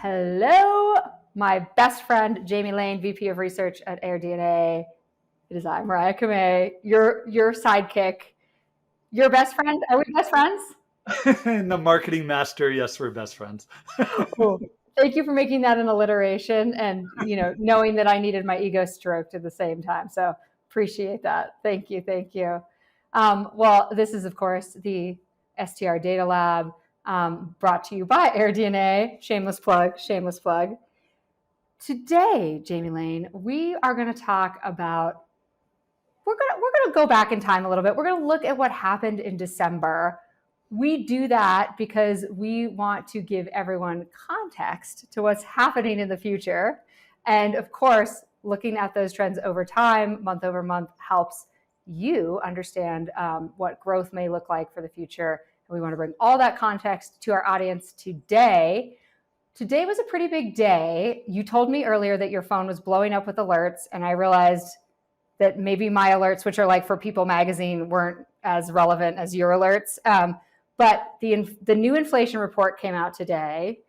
Hello, my best friend, Jamie Lane, VP of Research at AirDNA. It is I, Mariah Kamei, your sidekick, your best friend. Are we best friends? And the marketing master, yes, we're best friends. Cool. Thank you for making that an alliteration and, knowing that I needed my ego stroked at the same time. So appreciate that. Thank you. Well, this is, of course, the STR Data Lab, brought to you by AirDNA. Shameless plug. Today, Jamie Lane, we are going to talk about, we're going to go back in time a little bit. We're going to look at what happened in December. We do that because we want to give everyone context to what's happening in the future. And of course, looking at those trends over time, month over month, helps you understand what growth may look like for the future. And we want to bring all that context to our audience today. Today was a pretty big day. You told me earlier that your phone was blowing up with alerts, and I realized that maybe my alerts, which are like for People magazine, weren't as relevant as your alerts. But the new inflation report came out today.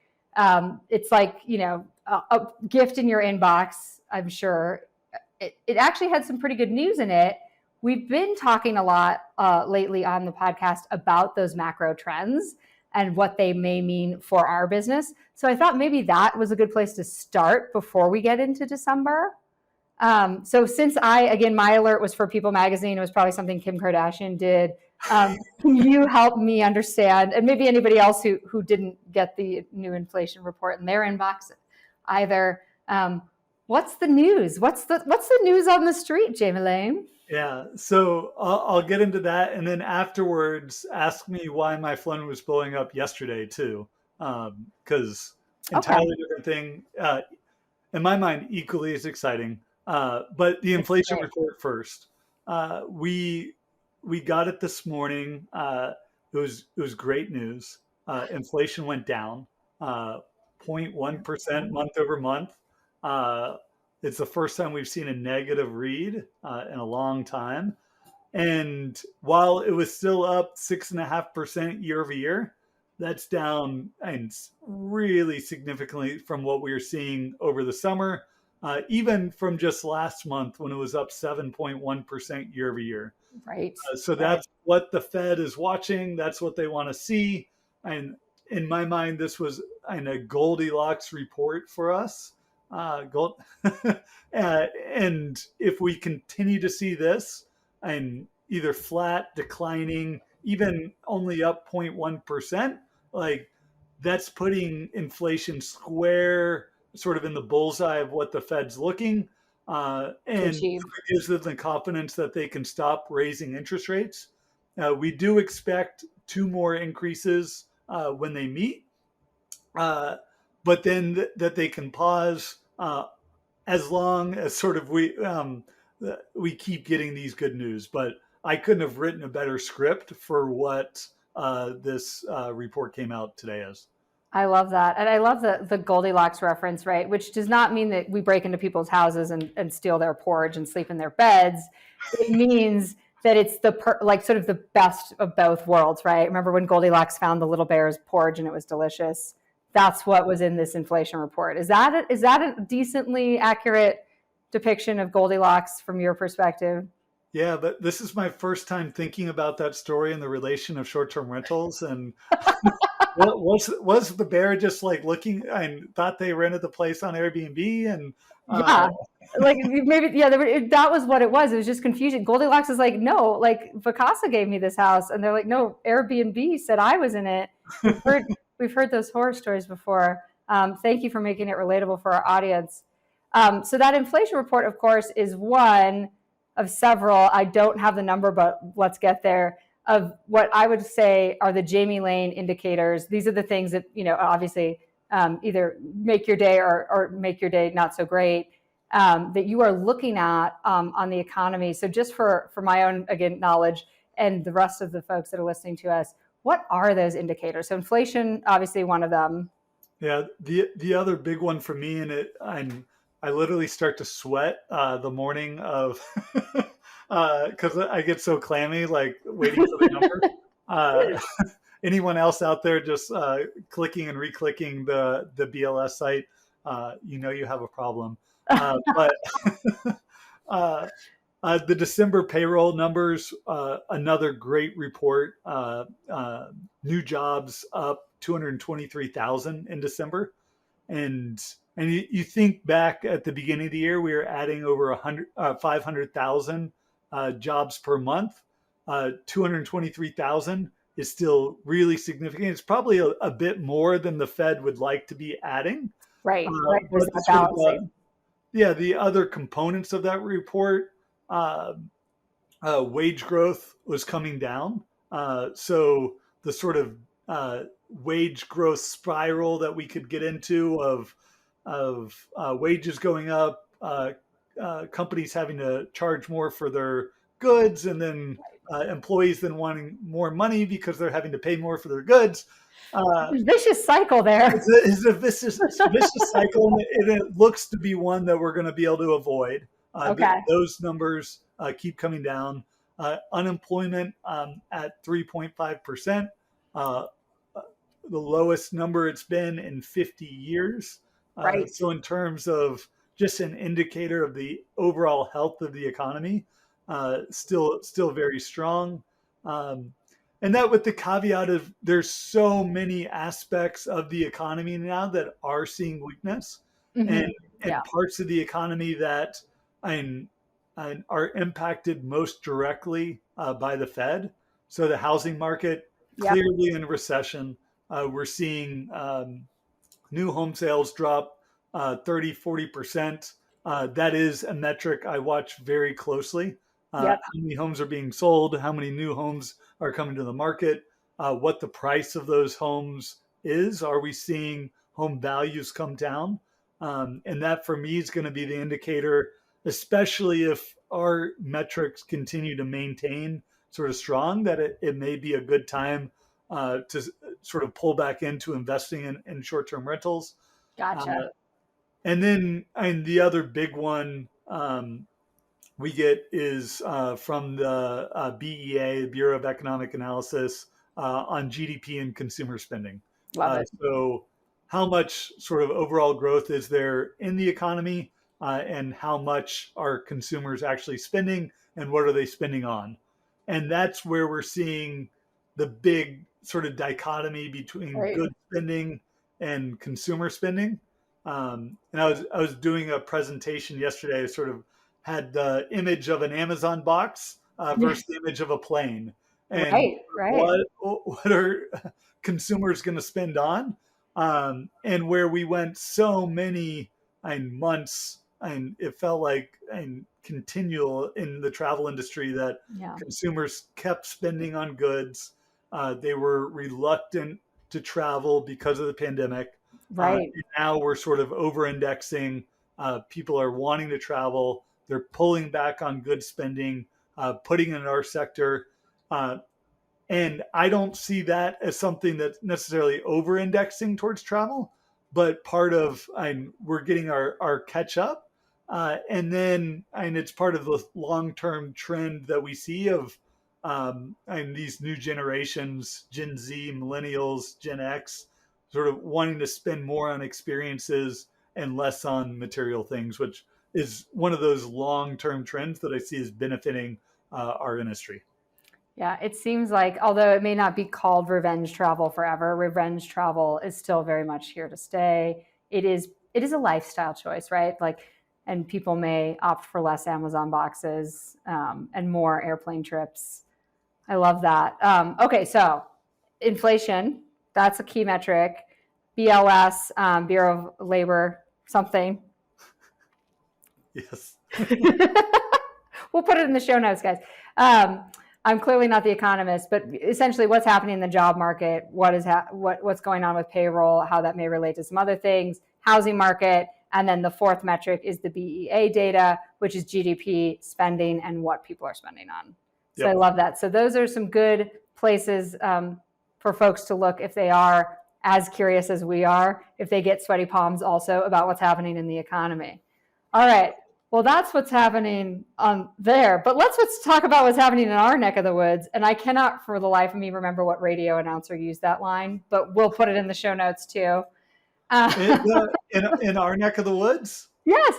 It's like, a gift in your inbox, I'm sure. It actually had some pretty good news in it. We've been talking a lot lately on the podcast about those macro trends and what they may mean for our business. So I thought maybe that was a good place to start before we get into December. So since my alert was for People magazine, it was probably something Kim Kardashian did. Can you help me understand, and maybe anybody else who didn't get the new inflation report in their inbox either, what's the news? What's the news on the street, Jamie Lane? Yeah, so I'll get into that, and then afterwards, ask me why my phone was blowing up yesterday too, because entirely different thing. In my mind, equally as exciting. But the inflation report first. We got it this morning. It was great news. Inflation went down 0.1% month over month. It's the first time we've seen a negative read in a long time. And while it was still up 6.5% year over year, that's down and really significantly from what we were seeing over the summer, even from just last month when it was up 7.1% year over year. Right. So that's what the Fed is watching. That's what they want to see. And in my mind, this was a Goldilocks report for us. And if we continue to see this and either flat, declining, even only up 0.1%, like that's putting inflation square sort of in the bullseye of what the Fed's looking. And it gives them the confidence that they can stop raising interest rates. We do expect 2 more increases when they meet, but then that they can pause as long as sort of we keep getting these good news. But I couldn't have written a better script for what this report came out today as. I love that. And I love the Goldilocks reference, right? Which does not mean that we break into people's houses and steal their porridge and sleep in their beds. It means that it's sort of the best of both worlds, right? Remember when Goldilocks found the little bear's porridge and it was delicious? That's what was in this inflation report. Is that a decently accurate depiction of Goldilocks from your perspective? Yeah, but this is my first time thinking about that story and the relation of short-term rentals. And was the bear just like looking and thought they rented the place on Airbnb? And that was what it was. It was just confusion. Goldilocks is like, no, like Vacasa gave me this house, and they're like, no, Airbnb said I was in it. We've heard those horror stories before. Thank you for making it relatable for our audience. So that inflation report, of course, is one of several. I don't have the number, but let's get there, of what I would say are the Jamie Lane indicators. These are the things that, obviously either make your day or make your day not so great, that you are looking at on the economy. So just for my own, again, knowledge and the rest of the folks that are listening to us, what are those indicators? So inflation, obviously one of them. Yeah, the other big one for me, and I literally start to sweat the morning of because I get so clammy, like waiting for the number. Uh, Anyone else out there just clicking and re-clicking the BLS site, you have a problem. But uh, the December payroll numbers, another great report. New jobs up 223,000 in December, and you think back at the beginning of the year, we were adding over 500,000 jobs per month. 223,000 is still really significant. It's probably a bit more than the Fed would like to be adding. Right. There's But that sort of, balancing. the other components of that report, uh, wage growth was coming down. So the sort of wage growth spiral that we could get into of wages going up, companies having to charge more for their goods, and then employees then wanting more money because they're having to pay more for their goods. Vicious cycle there. It's a vicious cycle, and it looks to be one that we're going to be able to avoid. Okay. Those numbers keep coming down. Unemployment at 3.5%, the lowest number it's been in 50 years. Right. So in terms of just an indicator of the overall health of the economy, still very strong. And that with the caveat of there's so many aspects of the economy now that are seeing weakness, Mhm. and parts of the economy that are impacted most directly by the Fed. So the housing market clearly in recession. We're seeing new home sales drop 30-40%. That is a metric I watch very closely. How many homes are being sold, how many new homes are coming to the market, what the price of those homes is. Are we seeing home values come down? And that for me is going to be the indicator, especially if our metrics continue to maintain sort of strong, that it may be a good time to sort of pull back into investing in short-term rentals. Gotcha. And then the other big one we get is from the BEA, Bureau of Economic Analysis, on GDP and consumer spending. Love it. So how much sort of overall growth is there in the economy, and how much are consumers actually spending, and what are they spending on? And that's where we're seeing the big sort of dichotomy between good spending and consumer spending. And I was doing a presentation yesterday. I sort of had the image of an Amazon box versus the image of a plane, and what are consumers going to spend on? And where we went so many months, and it felt like continual in the travel industry that consumers kept spending on goods. They were reluctant to travel because of the pandemic. And now we're sort of over-indexing. People are wanting to travel. They're pulling back on good spending, putting it in our sector. And I don't see that as something that's necessarily over-indexing towards travel, but part of we're getting our catch up. And it's part of the long-term trend that we see of these new generations, Gen Z, millennials, Gen X, sort of wanting to spend more on experiences and less on material things, which is one of those long-term trends that I see as benefiting our industry. Yeah, it seems like, although it may not be called revenge travel forever, revenge travel is still very much here to stay. It is a lifestyle choice, right? And people may opt for less Amazon boxes and more airplane trips. I love that. Okay, so inflation, that's a key metric. BLS, Bureau of Labor, something. Yes. We'll put it in the show notes, guys. I'm clearly not the economist, but essentially what's happening in the job market, what's going on with payroll, how that may relate to some other things, housing market, and then the fourth metric is the BEA data, which is GDP, spending, and what people are spending on. So I love that. So those are some good places for folks to look if they are as curious as we are, if they get sweaty palms also about what's happening in the economy. All right. Well, that's what's happening there. But let's talk about what's happening in our neck of the woods. And I cannot for the life of me remember what radio announcer used that line, but we'll put it in the show notes too. In our neck of the woods? Yes.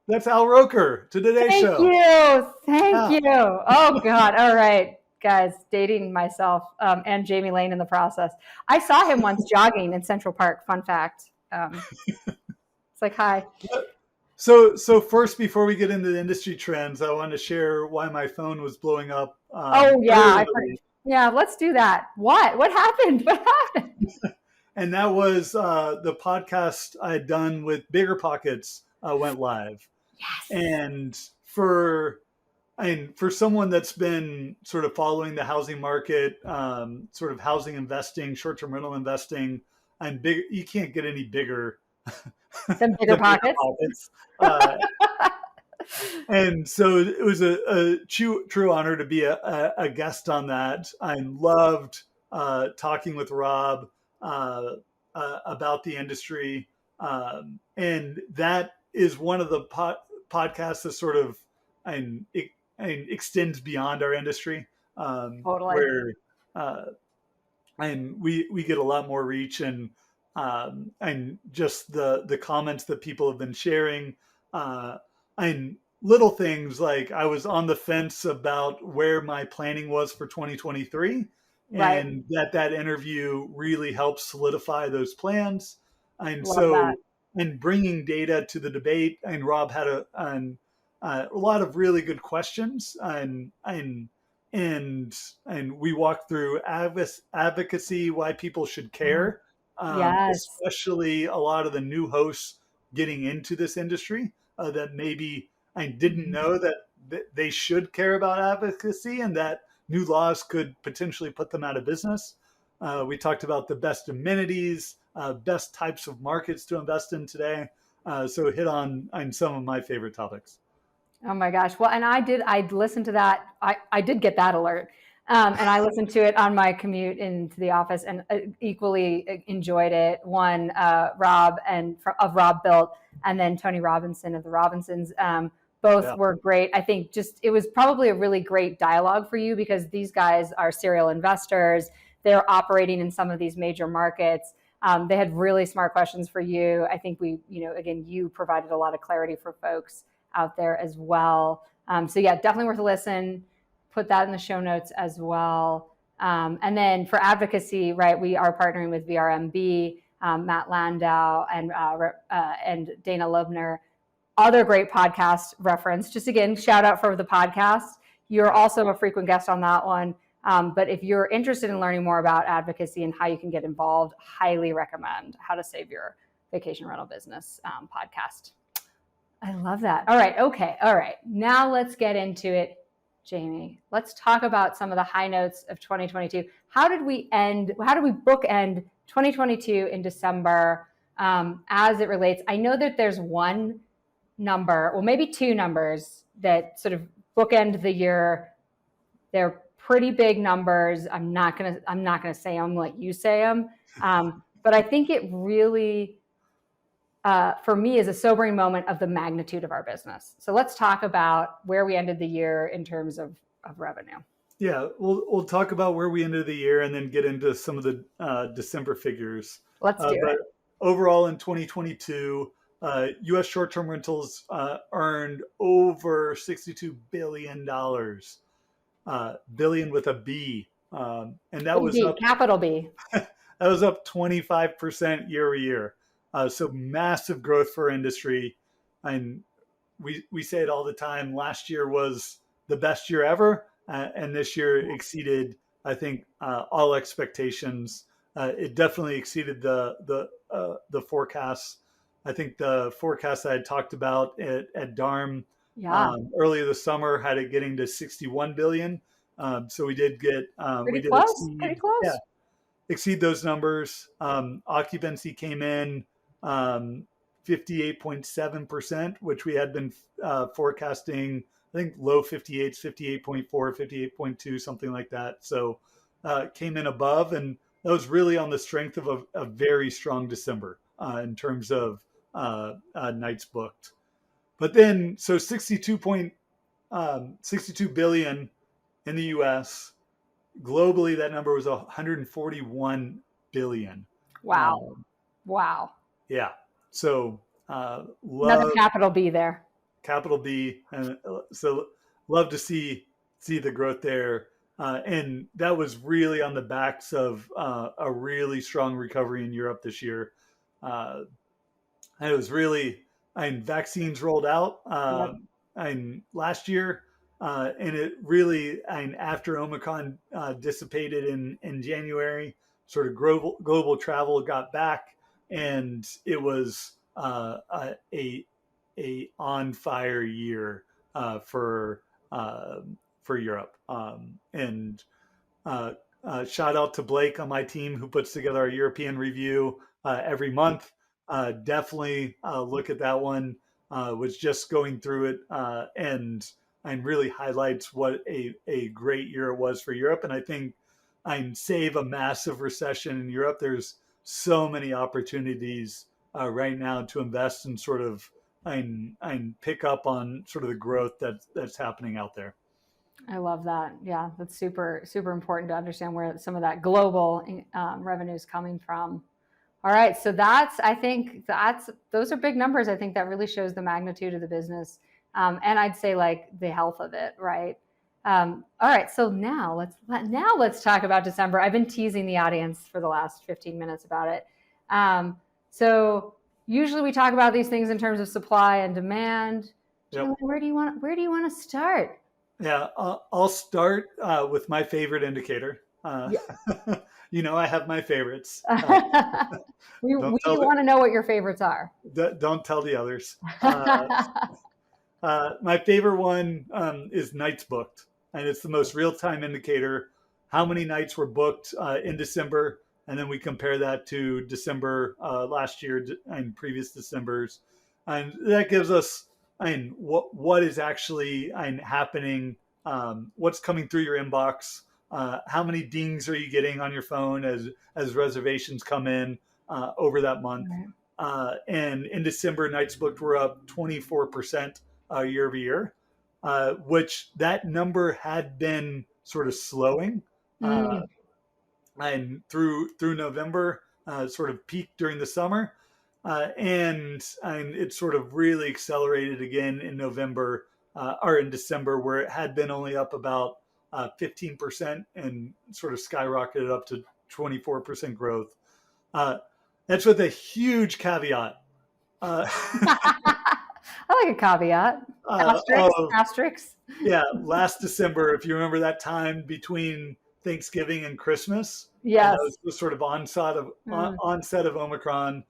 That's Al Roker to Today's Thank Show. you. Thank Yeah. you. Oh, God. All right, guys, dating myself and Jamie Lane in the process. I saw him once jogging in Central Park. Fun fact. It's like, hi. So first, before we get into the industry trends, I want to share why my phone was blowing up. Oh, yeah. Yeah, let's do that. What happened? What happened? And that was the podcast I had done with BiggerPockets went live. Yes. And for someone that's been sort of following the housing market, sort of housing investing, short-term rental investing, you can't get any bigger than BiggerPockets. And so it was a true honor to be a guest on that. I loved talking with Rob about the industry. And that is one of the podcasts that sort of extends beyond our industry, Totally. where we get a lot more reach, and just the comments that people have been sharing, and little things like I was on the fence about where my planning was for 2023. Right. And that interview really helped solidify those plans. And Love so, that. and bringing data to the debate, and Rob had a lot of really good questions, and we walked through advocacy, why people should care, Yes. especially a lot of the new hosts getting into this industry that maybe I didn't know that they should care about advocacy, and that new laws could potentially put them out of business. We talked about the best amenities, best types of markets to invest in today. So hit on some of my favorite topics. Oh my gosh. Well, and I listened to that. I did get that alert. And I listened to it on my commute into the office, and equally enjoyed it. One, Rob of Rob Built, and then Tony Robinson of the Robinsons. Both were great. I think it was probably a really great dialogue for you, because these guys are serial investors. They're operating in some of these major markets. They had really smart questions for you. I think you provided a lot of clarity for folks out there as well. So yeah, definitely worth a listen. Put that in the show notes as well. And then for advocacy, right, we are partnering with VRMB, Matt Landau, and Dana Lubner. Other great podcast reference. Just again, shout out for the podcast. You're also a frequent guest on that one. But if you're interested in learning more about advocacy and how you can get involved, highly recommend How to Save Your Vacation Rental Business podcast. I love that. All right. Okay. All right. Now let's get into it, Jamie. Let's talk about some of the high notes of 2022. How did we bookend 2022 in December as it relates? I know that there's one number, well, maybe two numbers that sort of bookend the year. They're pretty big numbers. I'm not gonna say them like you say them, but I think it really, for me, is a sobering moment of the magnitude of our business. So let's talk about where we ended the year in terms of revenue. Yeah, we'll talk about where we ended the year, and then get into some of the December figures. Let's do it. Overall, in 2022, U.S. short-term rentals earned over $62 billion, billion with a B, and that was up, capital B. That was up 25% year over year. So massive growth for industry, and we say it all the time. Last year was the best year ever, and this year exceeded, I think, all expectations. It definitely exceeded the forecasts. I think the forecast I had talked about at DARM earlier this summer had it getting to 61 billion. So we did get pretty close. Exceed those numbers. Occupancy came in 58.7%, which we had been forecasting, I think low 58s, 58.4, 58.2, something like that. So came in above, and that was really on the strength of a very strong December in terms of nights booked. But then, so 62 billion in the US. Globally, that number was 141 billion. Wow. Wow. Yeah. So Another love capital B there. capital B, and so love to see the growth there. And that was really on the backs of a really strong recovery in Europe this year. Uh, and it was really, I mean, vaccines rolled out Yep. last year, and it really, after Omicron dissipated in January, sort of global travel got back, and it was a on fire year for Europe. And shout out to Blake on my team who puts together our European review every month. Definitely look at that one. Was just going through it and really highlights what a great year it was for Europe. And I think save a massive recession in Europe. There's so many opportunities right now to invest and sort of and pick up on sort of the growth that's happening out there. I love that. Yeah, that's super, super important to understand where some of that global revenue is coming from. All right, so I think those are big numbers. I think that really shows the magnitude of the business, and I'd say like the health of it, right? All right, so now let's talk about December. I've been teasing the audience for the last 15 minutes about it. So usually we talk about these things in terms of supply and demand. Yep. Julian, where do you want to start? Yeah, I'll start with my favorite indicator. Yeah. I have my favorites. we want to know what your favorites are. Don't tell the others. My favorite one is nights booked, and it's the most real-time indicator. How many nights were booked in December, and then we compare that to December last year and previous Decembers, and that gives us what is actually happening, what's coming through your inbox, how many dings are you getting on your phone as reservations come in over that month. Right. And in December, nights booked were up 24% year over year, which that number had been sort of slowing. And through November, sort of peaked during the summer. And it sort of really accelerated again in November or in December, where it had been only up about 15% and sort of skyrocketed up to 24% growth. That's with a huge caveat. I like a caveat. Asterisks. Yeah, last December, if you remember that time between Thanksgiving and Christmas. Yes. That was the sort of onset of Omicron,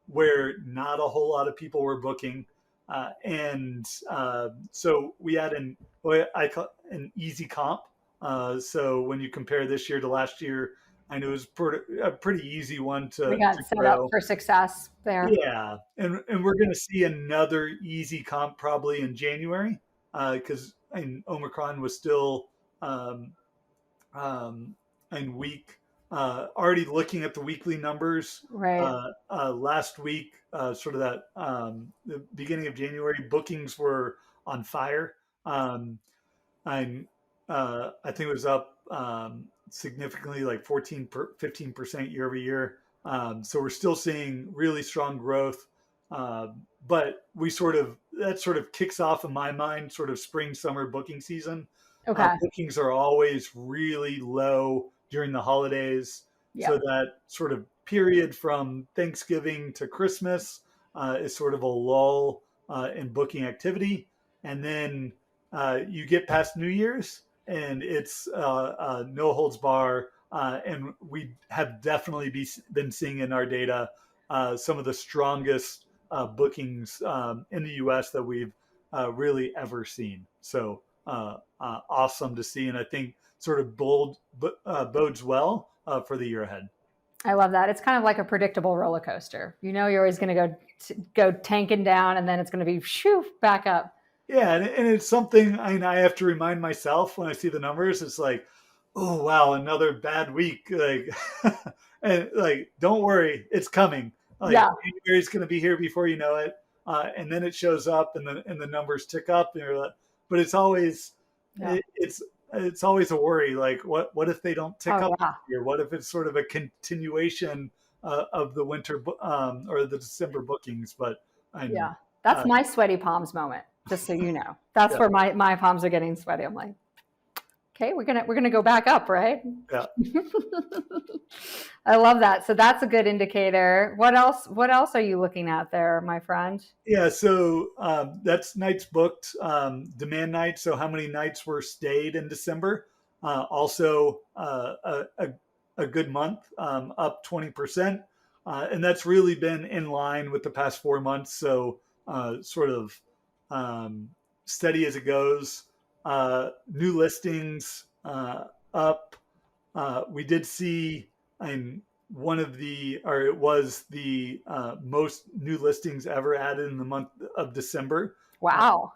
where not a whole lot of people were booking. So we had an easy comp. So when you compare this year to last year, I know it was a pretty easy one to we got set grow. up for success there. Yeah, and we're going to see another easy comp probably in January because Omicron was still and week. Already looking at the weekly numbers. Right. Last week, sort of that the beginning of January, bookings were on fire. I think it was up significantly, like 15% year over year. So we're still seeing really strong growth. But that sort of kicks off in my mind, sort of spring, summer booking season. Okay. Bookings are always really low during the holidays. Yep. So that sort of period from Thanksgiving to Christmas is sort of a lull in booking activity. And then you get past New Year's and it's no holds bar. And we have definitely been seeing in our data some of the strongest bookings in the US that we've really ever seen. So awesome to see. And I think sort of bodes well for the year ahead. I love that. It's kind of like a predictable roller coaster. You're always going to go tanking down and then it's going to be shoo back up. Yeah. And it's something I have to remind myself when I see the numbers. It's like, oh, wow, another bad week. Like, and like, don't worry, it's coming. Like, January's going to be here before you know it. and then it shows up, and the numbers tick up. But it's always it's always a worry. Like, what if they don't tick up here? What if it's sort of a continuation of the winter or the December bookings? But that's my sweaty palms moment. Just so you know, that's where my palms are getting sweaty. I'm like, okay, we're gonna go back up, right? Yeah. I love that. So that's a good indicator. What else are you looking at there, my friend? Yeah, so that's nights booked, demand nights. So how many nights were stayed in December? Also a good month, up 20%, and that's really been in line with the past 4 months. So sort of steady as it goes. New listings up. We did see, it was the most new listings ever added in the month of December. Wow.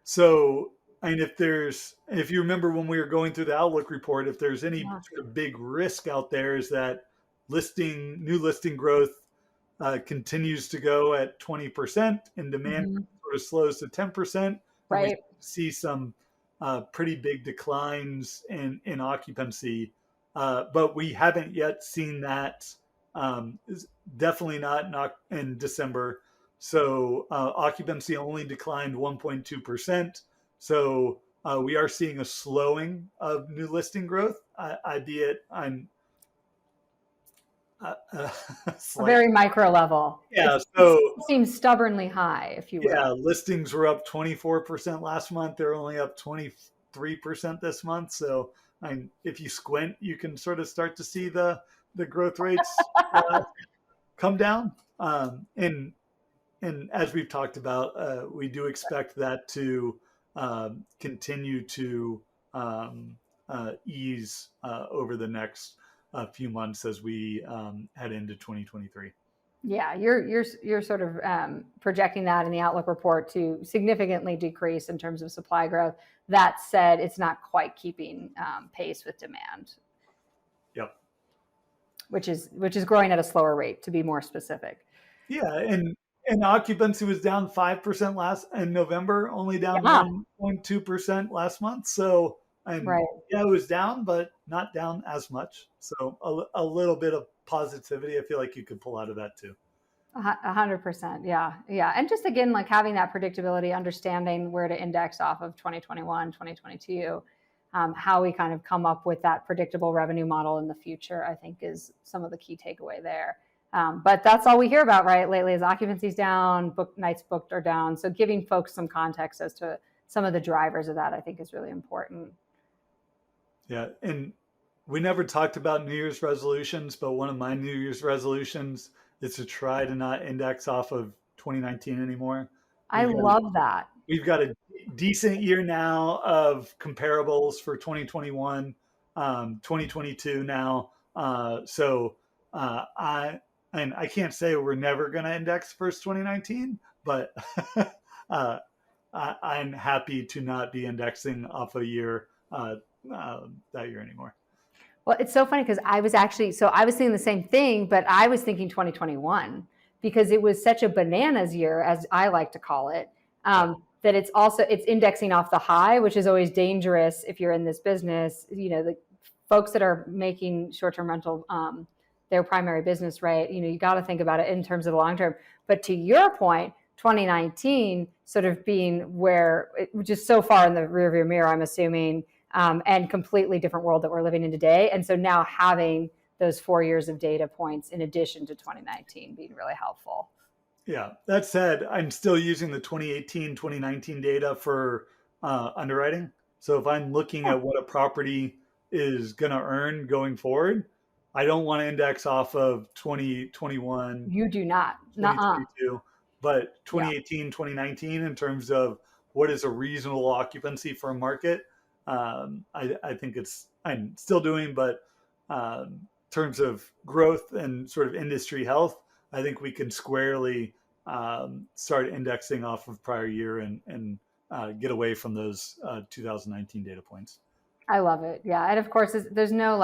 So, if you remember when we were going through the Outlook report, if there's any sort of big risk out there, is that new listing growth continues to go at 20% and demand sort of slows to 10%. Right. We see some pretty big declines in occupancy, but we haven't yet seen that. Definitely not in December. So occupancy only declined 1.2%. So we are seeing a slowing of new listing growth, albeit I'm a very micro level. Yeah, so it seems stubbornly high, if you will. Yeah, listings were up 24% last month. They're only up 23% this month. So if you squint, you can sort of start to see the growth rates come down. And as we've talked about, we do expect that to continue to ease over the next few months as we head into 2023. Yeah, you're sort of projecting that in the Outlook report to significantly decrease in terms of supply growth. That said, it's not quite keeping pace with demand. Yep. Which is growing at a slower rate, to be more specific. Yeah, and occupancy was down 5% in November, only down 1.2% last month. So right. Yeah, it was down, but not down as much. So a little bit of positivity, I feel like you could pull out of that too. 100%. Yeah. And just again, like having that predictability, understanding where to index off of 2021, 2022, how we kind of come up with that predictable revenue model in the future, I think is some of the key takeaway there. But that's all we hear about, right, lately is occupancy's down, nights booked are down. So giving folks some context as to some of the drivers of that, I think is really important. Yeah. And we never talked about New Year's resolutions, but one of my New Year's resolutions is to try to not index off of 2019 anymore. I love that. We've got a decent year now of comparables for 2021, 2022 now. So I can't say we're never going to index first 2019, but I'm happy to not be indexing off a year that year anymore. Well, it's so funny because I was thinking the same thing, but I was thinking 2021 because it was such a bananas year, as I like to call it, that it's indexing off the high, which is always dangerous if you're in this business. You know, the folks that are making short-term rental their primary business, right? You know, you got to think about it in terms of the long term. But to your point, 2019 sort of being where which is so far in the rearview mirror, I'm assuming. And completely different world that we're living in today. And so now having those 4 years of data points in addition to 2019 being really helpful. Yeah. That said, I'm still using the 2018, 2019 data for underwriting. So if I'm looking at what a property is going to earn going forward, I don't want to index off of 2021. You do not. 2022, but 2018, 2019 in terms of what is a reasonable occupancy for a market. I think I'm still doing, but in terms of growth and sort of industry health, I think we can squarely start indexing off of prior year and get away from those 2019 data points. I love it. Yeah. And of course, there's no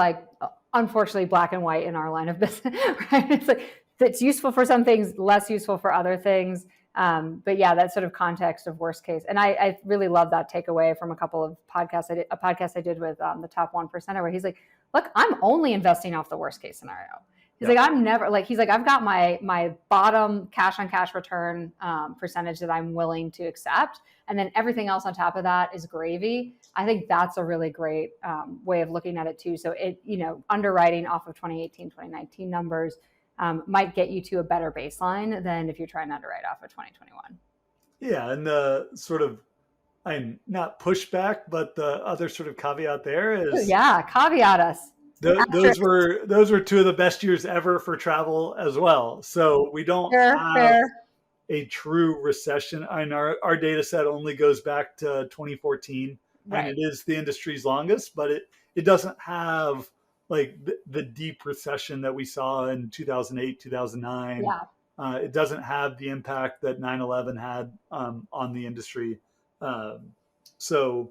unfortunately black and white in our line of business, right? It's like it's useful for some things, less useful for other things. But yeah, that sort of context of worst case. And I really love that takeaway from a couple of podcasts. A podcast I did with the top 1%er where he's like, look, I'm only investing off the worst case scenario. He's like, I'm never like, he's like, I've got my bottom cash on cash return percentage that I'm willing to accept. And then everything else on top of that is gravy. I think that's a really great way of looking at it too. So it, underwriting off of 2018, 2019 numbers might get you to a better baseline than if you're trying to underwrite off of 2021. Yeah. And the sort of, I'm not pushback, but the other sort of caveat there is, yeah, caveat us. Those were two of the best years ever for travel as well. So we don't have a true recession. And our data set only goes back to 2014, and it is the industry's longest, but it doesn't have like the deep recession that we saw in 2008, 2009. Yeah. It doesn't have the impact that 9/11 had on the industry. So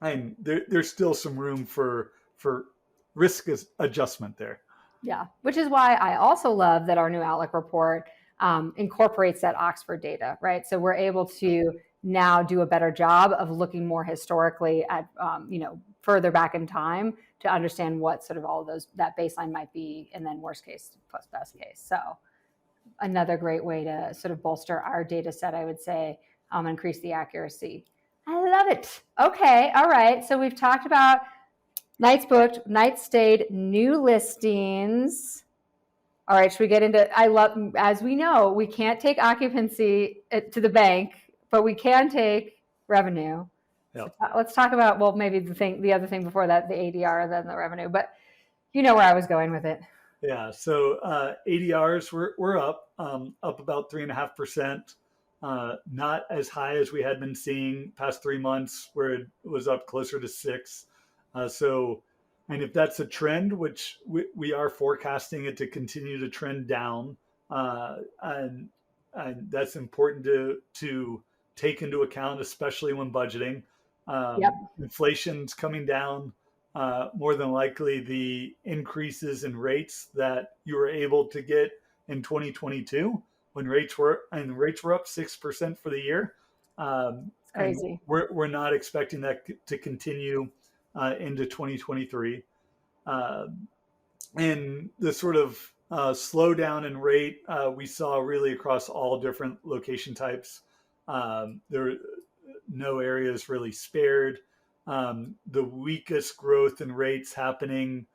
there's still some room for risk adjustment there. Yeah, which is why I also love that our new Outlook report incorporates that Oxford data, right? So we're able to now do a better job of looking more historically at, further back in time to understand what sort of all of those, that baseline might be, and then worst case plus best case. So another great way to sort of bolster our data set, I would say, increase the accuracy. I love it. Okay, all right. So we've talked about nights booked, nights stayed, new listings. All right, should we get into, as we know, we can't take occupancy to the bank, but we can take revenue. Yep. So let's talk about, well, maybe the other thing before that, the ADR, then the revenue, but you know where I was going with it. Yeah, so ADRs were up about 3.5%. Not as high as we had been seeing past 3 months, where it was up closer to 6. And if that's a trend, which we are forecasting it to continue to trend down, and that's important to take into account, especially when budgeting. Inflation's coming down. More than likely, the increases in rates that you were able to get in 2022, when rates were up 6% for the year. Crazy. We're not expecting that to continue into 2023. And the sort of slowdown in rate we saw really across all different location types. There were no areas really spared. The weakest growth in rates happening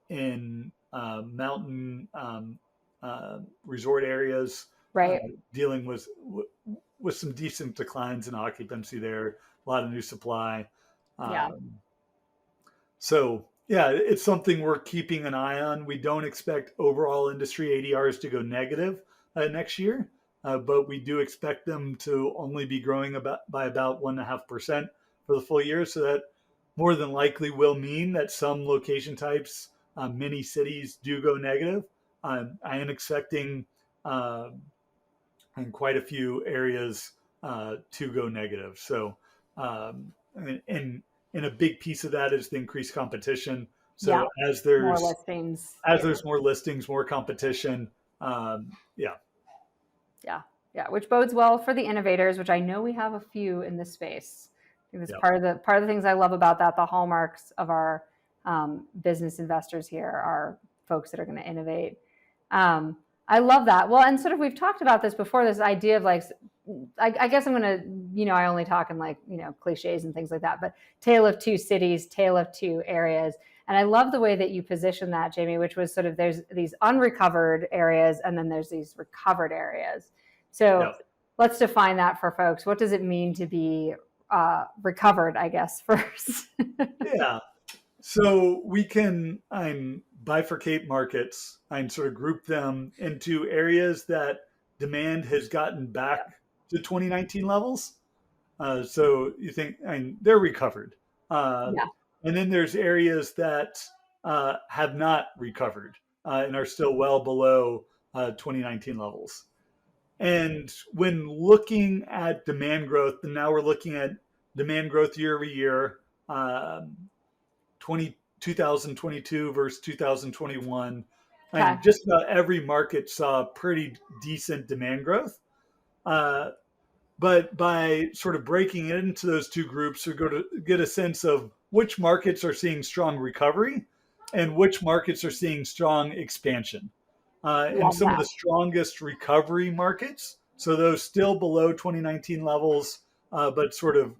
in mountain resort areas, right? Dealing with some decent declines in occupancy there, a lot of new supply. So yeah, it's something we're keeping an eye on. We don't expect overall industry ADRs to go negative next year, but we do expect them to only be growing by about 1.5% for the full year. So that more than likely will mean that some location types, many cities, do go negative. I am expecting in quite a few areas to go negative. So, and a big piece of that is the increased competition. So as there's more listings, there's more listings, more competition. Which bodes well for the innovators, which I know we have a few in this space. I think that's part of the things I love about that. The hallmarks of our business investors here are folks that are going to innovate. I love that. Well, and sort of we've talked about this before, this idea of like, I guess I'm going to, I only talk in like, cliches and things like that, but tale of two cities, tale of two areas. And I love the way that you position that, Jamie, which was sort of, there's these unrecovered areas and then there's these recovered areas. So let's define that for folks. What does it mean to be recovered, I guess, first? Yeah. So we can bifurcate markets and sort of group them into areas that demand has gotten back to 2019 levels. So you think they're recovered. And then there's areas that have not recovered and are still well below 2019 levels. And when looking at demand growth, and now we're looking at demand growth year over year, 2022 versus 2021, and just about every market saw pretty decent demand growth. But by sort of breaking it into those two groups, we're going to get a sense of which markets are seeing strong recovery and which markets are seeing strong expansion. And Love some of the that. strongest recovery markets, so those still below 2019 levels, but sort of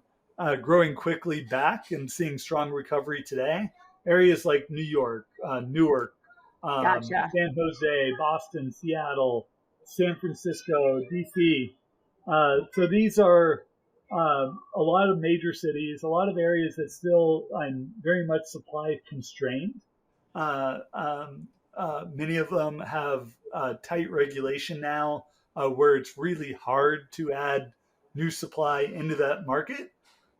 growing quickly back and seeing strong recovery today. Areas like New York, Newark, Gotcha. San Jose, Boston, Seattle, San Francisco, DC. So these are a lot of major cities, a lot of areas that still very much supply constrained. Uh, um, Many of them have tight regulation now, where it's really hard to add new supply into that market.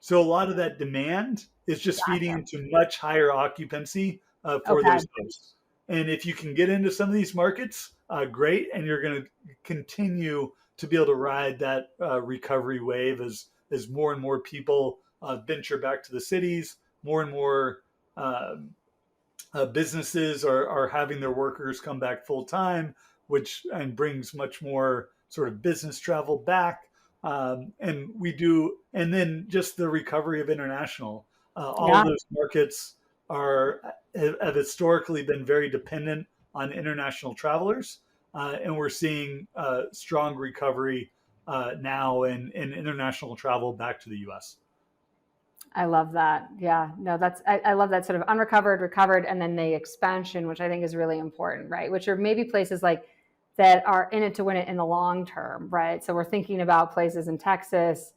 So a lot of that demand is just feeding Gotcha. into much higher occupancy for Okay. those hosts. And if you can get into some of these markets, great, and you're going to continue to be able to ride that recovery wave as more and more people venture back to the cities, more and more businesses are having their workers come back full time, which and brings much more sort of business travel back. And we do, and then just the recovery of international. All of Yeah. those markets are have historically been very dependent on international travelers, and we're seeing strong recovery now in international travel back to the U.S. I love that. Yeah, no, I love that sort of unrecovered, recovered, and then the expansion, which I think is really important, right? Which are maybe places like that are in it to win it in the long term, right? So we're thinking about places in Texas,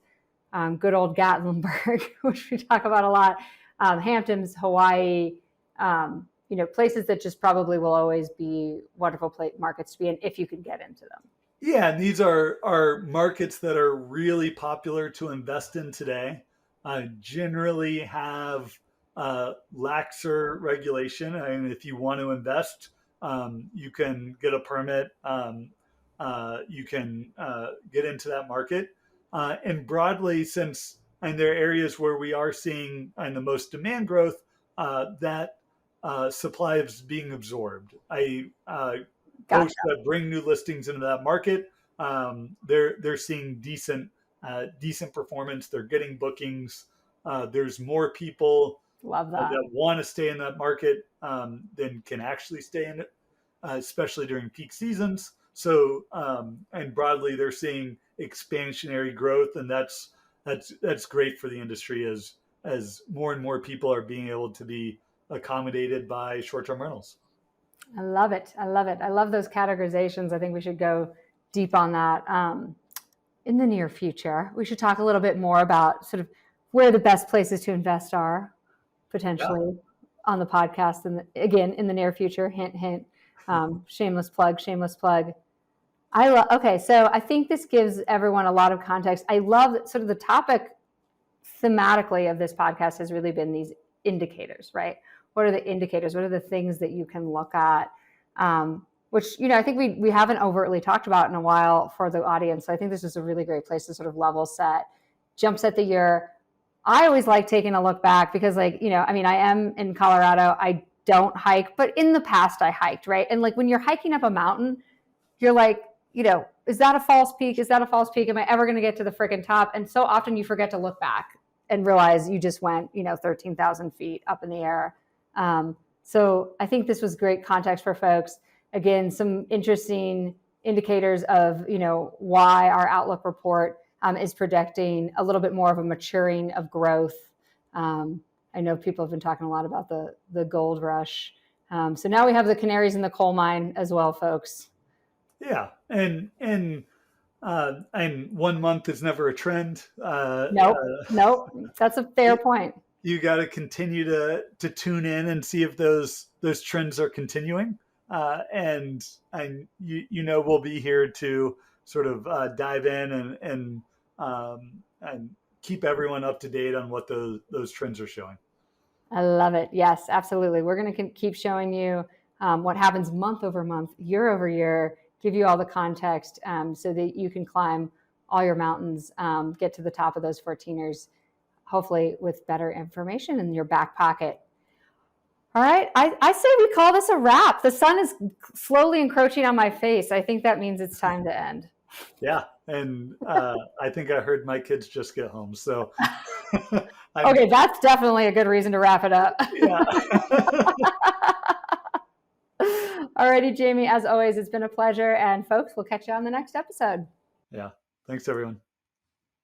good old Gatlinburg, which we talk about a lot, Hamptons, Hawaii, places that just probably will always be wonderful markets to be in if you can get into them. Yeah, and these are markets that are really popular to invest in today. Generally have laxer regulation. I mean, if you want to invest, you can get a permit. You can get into that market. And broadly, since and there are areas where we are seeing and the most demand growth, that supply is being absorbed. Gotcha. Folks that bring new listings into that market, they're seeing decent performance. They're getting bookings. There's more people Love that. that want to stay in that market than can actually stay in it, especially during peak seasons. So and broadly, they're seeing expansionary growth, and that's great for the industry as more and more people are being able to be accommodated by short-term rentals. I love it. I love it. I love those categorizations. I think we should go deep on that in the near future. We should talk a little bit more about sort of where the best places to invest are potentially on the podcast. And again, in the near future, hint, hint, shameless plug, shameless plug. Okay, so I think this gives everyone a lot of context. I love that sort of the topic thematically of this podcast has really been these indicators, right? What are the indicators? What are the things that you can look at? Which, I think we haven't overtly talked about in a while for the audience. So I think this is a really great place to sort of level set, jump set the year. I always like taking a look back because I am in Colorado. I don't hike, but in the past I hiked, right? And like when you're hiking up a mountain, you're like, is that a false peak? Is that a false peak? Am I ever going to get to the freaking top? And so often you forget to look back and realize you just went, 13,000 feet up in the air. So I think this was great context for folks. Again, some interesting indicators of, why our outlook report is projecting a little bit more of a maturing of growth. I know people have been talking a lot about the gold rush. So now we have the canaries in the coal mine as well, folks. Yeah, and 1 month is never a trend. Nope. That's a fair point. You got to continue to tune in and see if those trends are continuing, and we'll be here to sort of dive in and keep everyone up to date on what those trends are showing. I love it. Yes, absolutely. We're going to keep showing you what happens month over month, year over year, give you all the context so that you can climb all your mountains, get to the top of those 14ers, hopefully with better information in your back pocket. All right. I say we call this a wrap. The sun is slowly encroaching on my face. I think that means it's time to end. Yeah. And I think I heard my kids just get home. So I'm, Okay, that's definitely a good reason to wrap it up. yeah. Alrighty, Jamie, as always, it's been a pleasure. And folks, we'll catch you on the next episode. Yeah. Thanks, everyone.